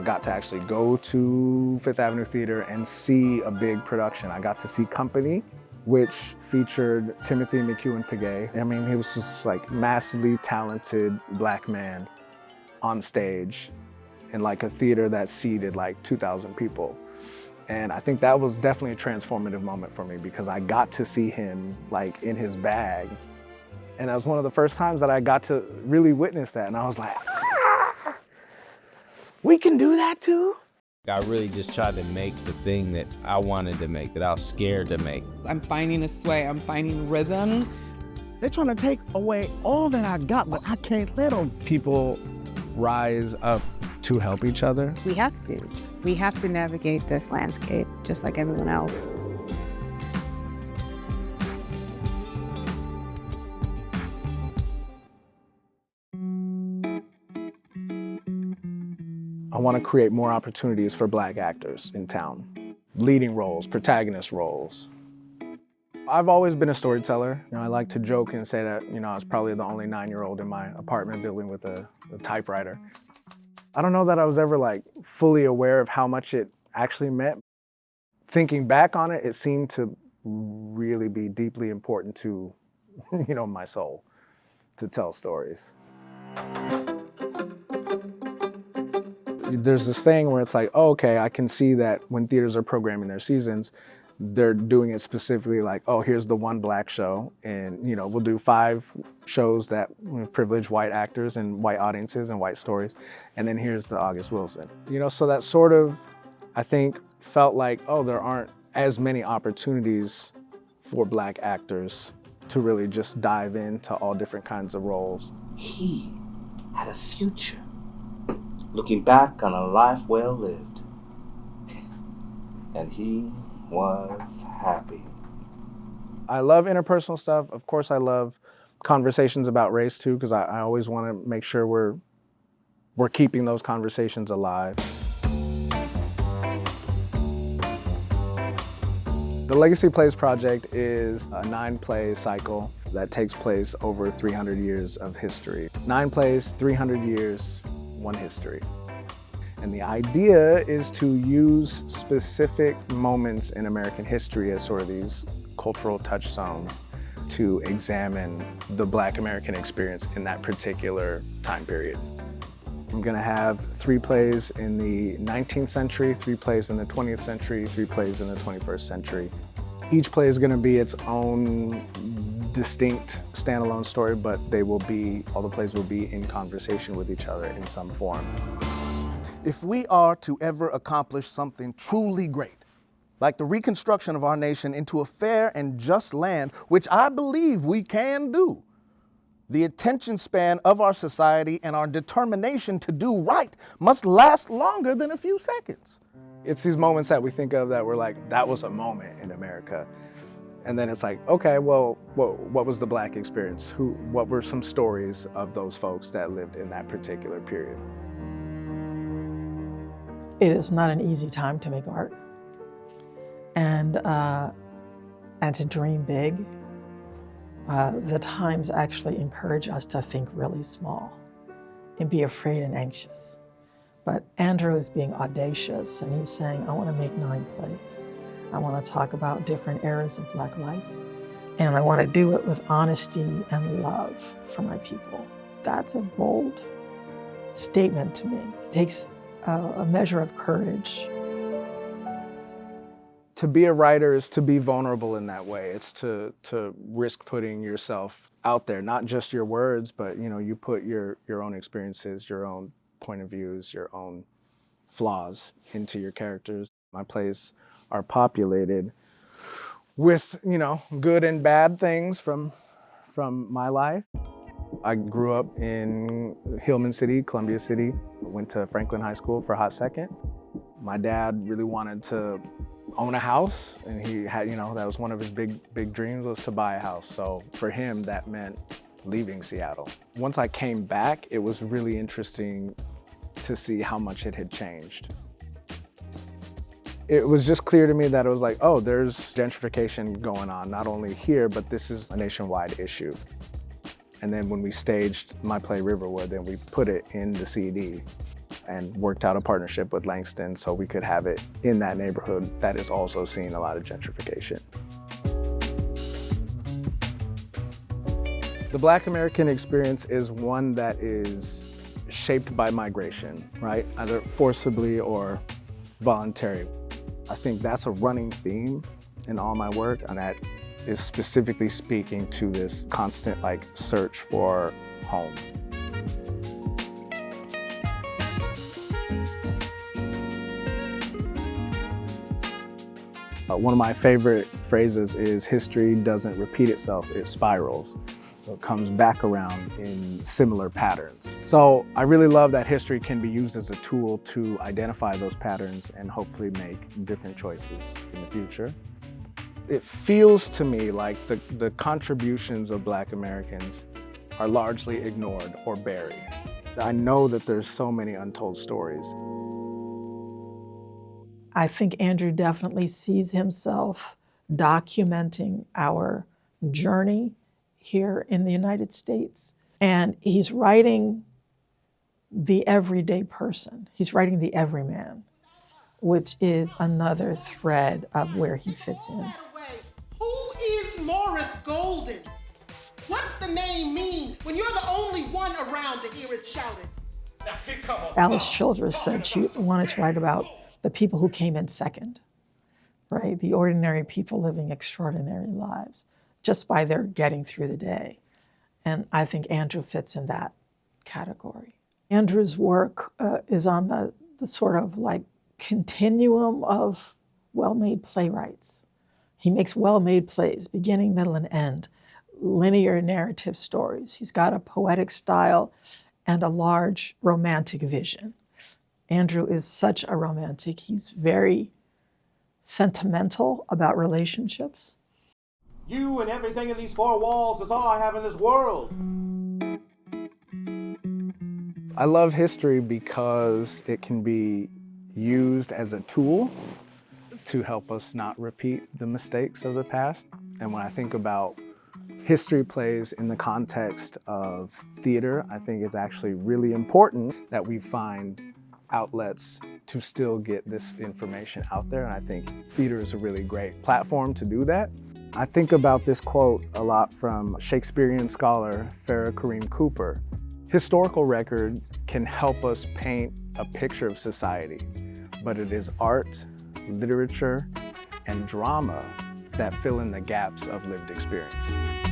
got to actually go to Fifth Avenue Theater and see a big production. I got to see Company, which featured Timothy McHugh Pegay. I mean, he was just like massively talented black man on stage in like a theater that seated like 2,000 people. And I think that was definitely a transformative moment for me because I got to see him like in his bag. And that was one of the first times that I got to really witness that. And I was like, ah, we can do that too? I really just tried to make the thing that I wanted to make, that I was scared to make. I'm finding a sway, I'm finding rhythm. They're trying to take away all that I got, but I can't let them. People rise up to help each other. We have to. We have to navigate this landscape just like everyone else. I want to create more opportunities for black actors in town. Leading roles, protagonist roles. I've always been a storyteller. You know, I like to joke and say that, you know, I was probably the only 9-year-old in my apartment building with a typewriter. I don't know that I was ever like fully aware of how much it actually meant. Thinking back on it, it seemed to really be deeply important to, you know, my soul, to tell stories. There's this thing where it's like, oh, okay, I can see that when theaters are programming their seasons, they're doing it specifically like, oh, here's the one black show, and you know, we'll do 5 shows that privilege white actors and white audiences and white stories, and then here's the August Wilson. You know, so that sort of, I think, felt like, oh, there aren't as many opportunities for black actors to really just dive into all different kinds of roles. He had a future, looking back on a life well lived, and he was happy. I love interpersonal stuff. Of course, I love conversations about race too, because I always want to make sure we're keeping those conversations alive. The Legacy Plays project is a 9-play cycle that takes place over 300 years of history. 9 plays, 300 years, 1 history. And the idea is to use specific moments in American history as sort of these cultural touchstones to examine the Black American experience in that particular time period. I'm gonna have 3 plays in the 19th century, 3 plays in the 20th century, 3 plays in the 21st century. Each play is gonna be its own distinct standalone story, but all the plays will be in conversation with each other in some form. If we are to ever accomplish something truly great, like the reconstruction of our nation into a fair and just land, which I believe we can do, the attention span of our society and our determination to do right must last longer than a few seconds. It's these moments that we think of that we're like, that was a moment in America. And then it's like, okay, well, what was the Black experience? What were some stories of those folks that lived in that particular period? It is not an easy time to make art, and to dream big. The times actually encourage us to think really small and be afraid and anxious. But Andrew is being audacious, and he's saying, I want to make 9 plays. I want to talk about different eras of Black life, and I want to do it with honesty and love for my people. That's a bold statement to me. It takes a measure of courage. To be a writer is to be vulnerable in that way. It's to risk putting yourself out there, not just your words, but you know, you put your own experiences, your own point of views, your own flaws into your characters. My plays are populated with, you know, good and bad things from my life. I grew up in Hillman City, Columbia City. Went to Franklin High School for a hot second. My dad really wanted to own a house, and he had, you know, that was one of his big dreams, was to buy a house. So for him, that meant leaving Seattle. Once I came back, it was really interesting to see how much it had changed. It was just clear to me that it was like, oh, there's gentrification going on, not only here, but this is a nationwide issue. And then when we staged my play Riverwood, then we put it in the CD. and worked out a partnership with Langston so we could have it in that neighborhood that is also seeing a lot of gentrification. The Black American experience is one that is shaped by migration, right? Either forcibly or voluntary. I think that's a running theme in all my work, and that is specifically speaking to this constant search for home. One of my favorite phrases is history doesn't repeat itself, it spirals. So it comes back around in similar patterns. So I really love that history can be used as a tool to identify those patterns and hopefully make different choices in the future. It feels to me like the contributions of Black Americans are largely ignored or buried. I know that there's so many untold stories. I think Andrew definitely sees himself documenting our journey here in the United States. And he's writing the everyday person. He's writing the everyman, which is another thread of where he fits in. Who is Morris Golden? What's the name mean when you're the only one around to hear it shouted? Alice Childress said she wanted to write about the people who came in second, right? The ordinary people living extraordinary lives just by their getting through the day. And I think Andrew fits in that category. Andrew's work is on the sort of continuum of well-made playwrights. He makes well-made plays, beginning, middle, and end, linear narrative stories. He's got a poetic style and a large romantic vision. Andrew is such a romantic. He's very sentimental about relationships. You and everything in these four walls is all I have in this world. I love history because it can be used as a tool to help us not repeat the mistakes of the past. And when I think about history plays in the context of theater, I think it's actually really important that we find outlets to still get this information out there. And I think theater is a really great platform to do that. I think about this quote a lot from Shakespearean scholar Farrah Kareem Cooper. Historical record can help us paint a picture of society, but it is art, literature, and drama that fill in the gaps of lived experience.